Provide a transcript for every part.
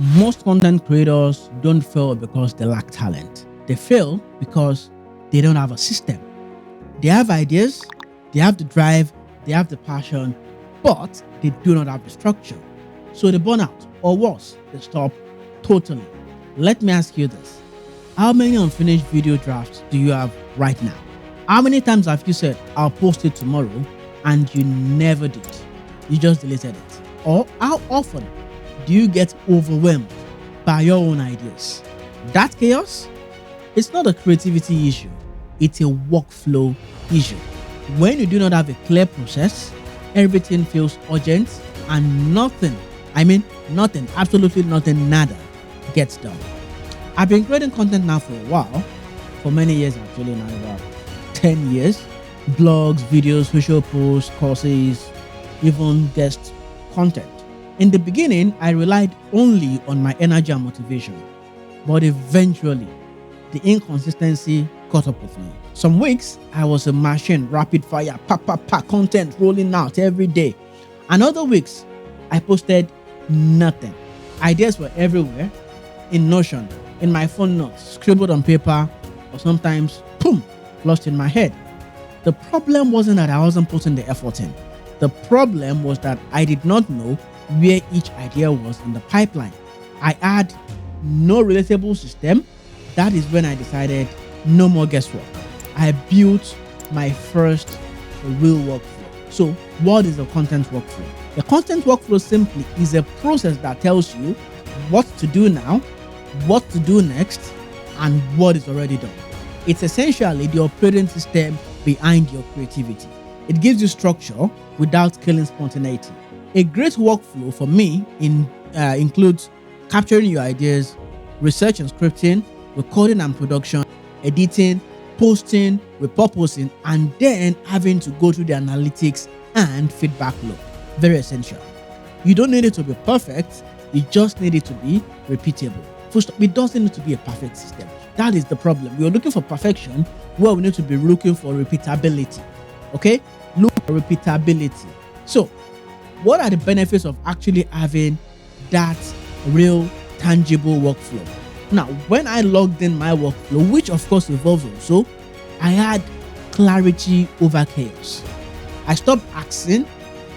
Most content creators don't fail because they lack talent. They fail because they don't have a system. They have ideas, they have the drive, they have the passion, but they do not have the structure. So they burn out, or worse, they stop totally. Let me ask you this. How many unfinished video drafts do you have right now? How many times have you said, I'll post it tomorrow, and you never did? You just deleted it. Or how often do you get overwhelmed by your own ideas? That chaos, it's not a creativity issue, it's a workflow issue. When you do not have a clear process, everything feels urgent and nothing, absolutely nothing, nada gets done. I've been creating content now for a while, for many years actually, now about 10 years. Blogs, videos, social posts, courses, even guest content. In the beginning, I relied only on my energy and motivation, but eventually, the inconsistency caught up with me. Some weeks, I was a machine, rapid fire, content rolling out every day. And other weeks, I posted nothing. Ideas were everywhere, in Notion, in my phone notes, scribbled on paper, or sometimes, boom, lost in my head. The problem wasn't that I wasn't putting the effort in. The problem was that I did not know where each idea was in the pipeline. I had no relatable system. That is when I decided no more guesswork. I built my first real workflow. So, what is a content workflow? The content workflow simply is a process that tells you what to do now, what to do next, and what is already done. It's essentially the operating system behind your creativity. It gives you structure without killing spontaneity. A great workflow for me includes capturing your ideas, research and scripting, recording and production, editing, posting, repurposing, and then having to go through the analytics and feedback loop. Very essential. You don't need it to be perfect, you just need it to be repeatable. First, it doesn't need to be a perfect system. That is the problem. We are looking for perfection where we need to be looking for repeatability. Okay? Look for repeatability. So, what are the benefits of actually having that real tangible workflow? Now, when I logged in my workflow, which of course evolves also, I had clarity over chaos. I stopped asking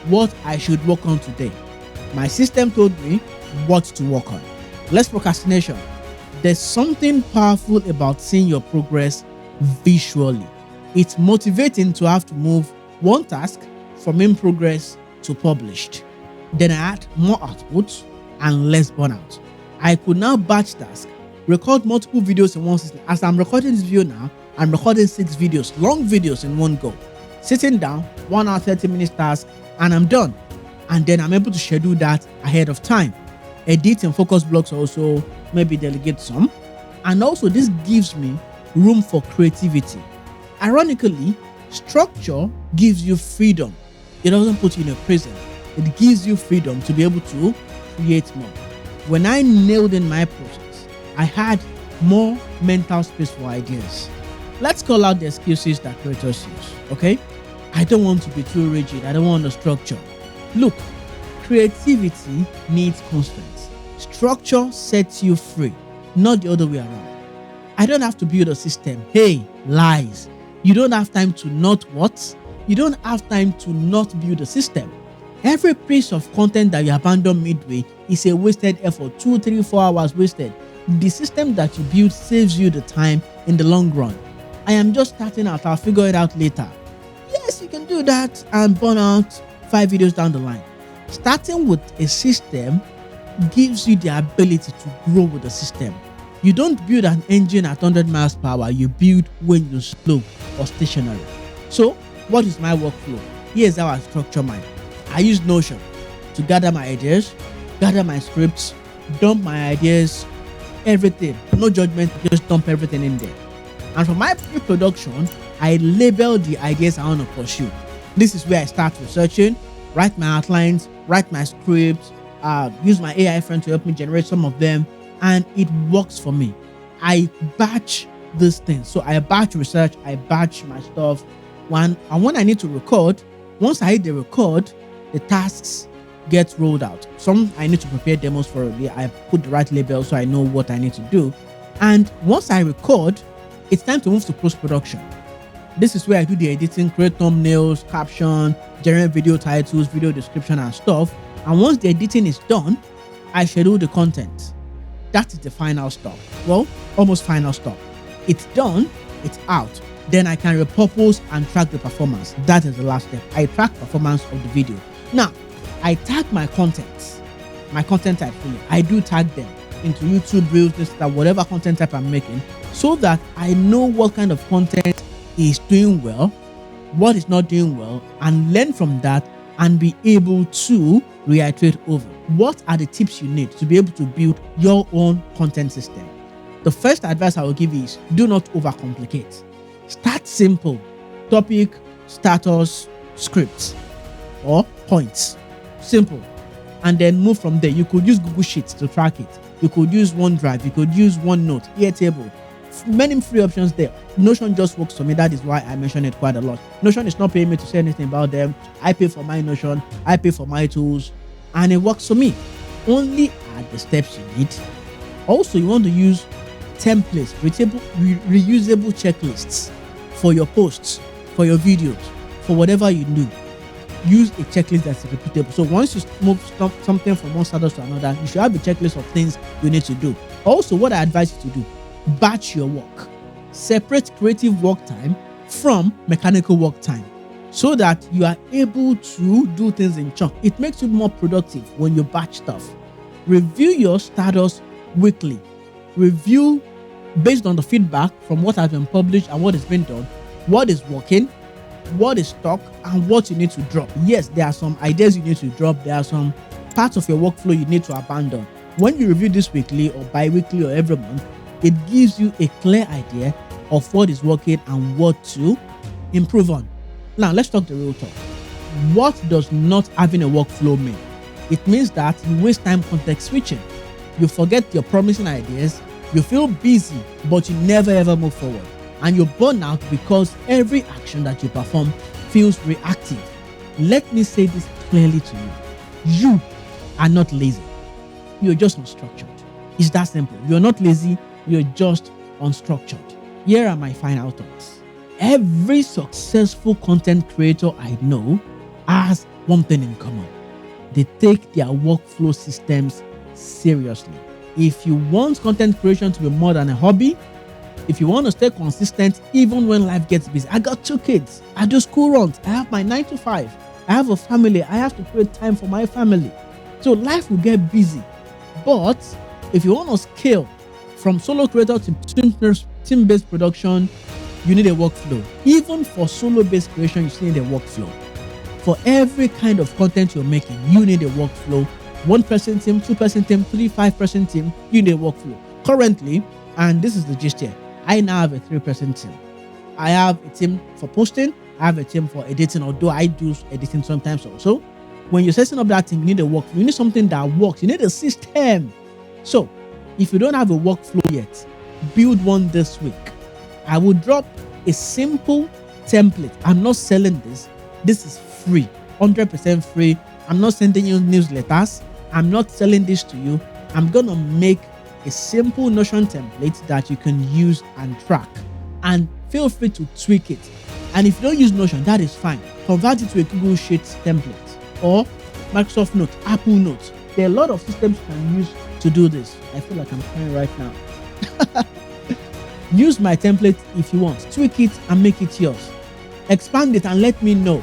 what I should work on today. My system told me what to work on. Less procrastination. There's something powerful about seeing your progress visually. It's motivating to have to move one task from in progress to published. Then I had more output and less burnout. I could now batch task, record multiple videos in one system. As I'm recording this video now, I'm recording 6 videos, long videos in one go. Sitting down, 1 hour 30 minutes task, and I'm done. And then I'm able to schedule that ahead of time. Edit and focus blocks also, maybe delegate some. And also this gives me room for creativity. Ironically, structure gives you freedom. It doesn't put you in a prison. It gives you freedom to be able to create more. When I nailed in my process, I had more mental space for ideas. Let's call out the excuses that creators use, okay? I don't want to be too rigid. I don't want a structure. Look, creativity needs constraints. Structure sets you free, not the other way around. I don't have to build a system. Hey, lies. You don't have time to not what? You don't have time to not build a system. Every piece of content that you abandon midway is a wasted effort, 2, 3, 4 hours wasted. The system that you build saves you the time in the long run. I am just starting out, I'll figure it out later. Yes, you can do that and burn out 5 videos down the line. Starting with a system gives you the ability to grow with the system. You don't build an engine at 100 miles per hour, you build when you're slow or stationary. So, what is my workflow? Here's how I structure mine. I use Notion to gather my ideas, gather my scripts, dump my ideas, everything. No judgment, just dump everything in there. And for my pre-production, I label the ideas I want to pursue. This is where I start researching, write my outlines, write my scripts, use my AI friend to help me generate some of them, and it works for me. I batch these things. So I batch research, I batch my stuff. When I need to record, once I hit the record, the tasks get rolled out. Some I need to prepare demos for. I put the right label so I know what I need to do. And once I record, it's time to move to post-production. This is where I do the editing, create thumbnails, caption, generate video titles, video description and stuff. And once the editing is done, I schedule the content. That is the final stop. Well, almost final stop. It's done, it's out. Then I can repurpose and track the performance. That is the last step. I track performance of the video. Now, I tag my content type fully. I do tag them into YouTube Reels, whatever content type I'm making, so that I know what kind of content is doing well, what is not doing well, and learn from that and be able to reiterate over. What are the tips you need to be able to build your own content system? The first advice I will give is do not overcomplicate. Start simple. Topic, status, scripts, or points. Simple. And then move from there. You could use Google Sheets to track it. You could use OneDrive. You could use OneNote, Airtable. Many free options there. Notion just works for me. That is why I mention it quite a lot. Notion is not paying me to say anything about them. I pay for my Notion. I pay for my tools. And it works for me. Only add the steps you need. Also, you want to use templates, reusable checklists for your posts, for your videos, for whatever you do. Use a checklist that's repeatable. So once you move something from one status to another, you should have a checklist of things you need to do. Also, what I advise you to do, batch your work. Separate creative work time from mechanical work time so that you are able to do things in chunks. It makes you more productive when you batch stuff. Review your status weekly. Review based on the feedback from what has been published and what has been done, what is working, what is stuck, and what you need to drop. Yes, there are some ideas you need to drop. There are some parts of your workflow you need to abandon. When you review this weekly or bi-weekly or every month, it gives you a clear idea of what is working and what to improve on. Now, let's talk the real talk. What does not having a workflow mean? It means that you waste time context switching. You forget your promising ideas. You feel busy, but you never ever move forward. And you burn out because every action that you perform feels reactive. Let me say this clearly to you. You are not lazy. You're just unstructured. It's that simple. You're not lazy. You're just unstructured. Here are my final thoughts. Every successful content creator I know has one thing in common. They take their workflow systems seriously. If you want content creation to be more than a hobby, if you want to stay consistent even when life gets busy. I got 2 kids. I do school runs. I have my 9 to 5. I have a family. I have to create time for my family. So life will get busy. But if you want to scale from solo creator to team-based production, you need a workflow. Even for solo-based creation, you still need a workflow. For every kind of content you're making, you need a workflow. 1-person team, 2-person team, 5-person team, you need a workflow. Currently, and this is the gist here, I now have a 3-person team. I have a team for posting. I have a team for editing, although I do editing sometimes also. When you're setting up that team, you need a workflow. You need something that works. You need a system. So, if you don't have a workflow yet, build one this week. I will drop a simple template. I'm not selling this. This is free, 100% free. I'm not sending you newsletters. I'm not selling this to you. I'm going to make a simple Notion template that you can use and track. And feel free to tweak it. And if you don't use Notion, that is fine. Convert it to a Google Sheets template or Microsoft Note, Apple Notes. There are a lot of systems you can use to do this. I feel like I'm crying right now. Use my template if you want. Tweak it and make it yours. Expand it and let me know.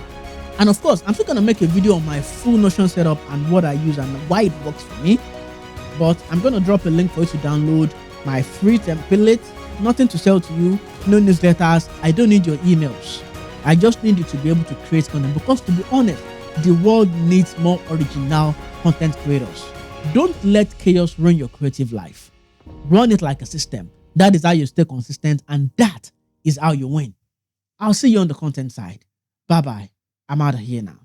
And of course, I'm still going to make a video on my full Notion setup and what I use and why it works for me. But I'm going to drop a link for you to download my free template. Nothing to sell to you, no newsletters. I don't need your emails. I just need you to be able to create content. Because to be honest, the world needs more original content creators. Don't let chaos ruin your creative life. Run it like a system. That is how you stay consistent, and that is how you win. I'll see you on the content side. Bye-bye. I'm out of here now.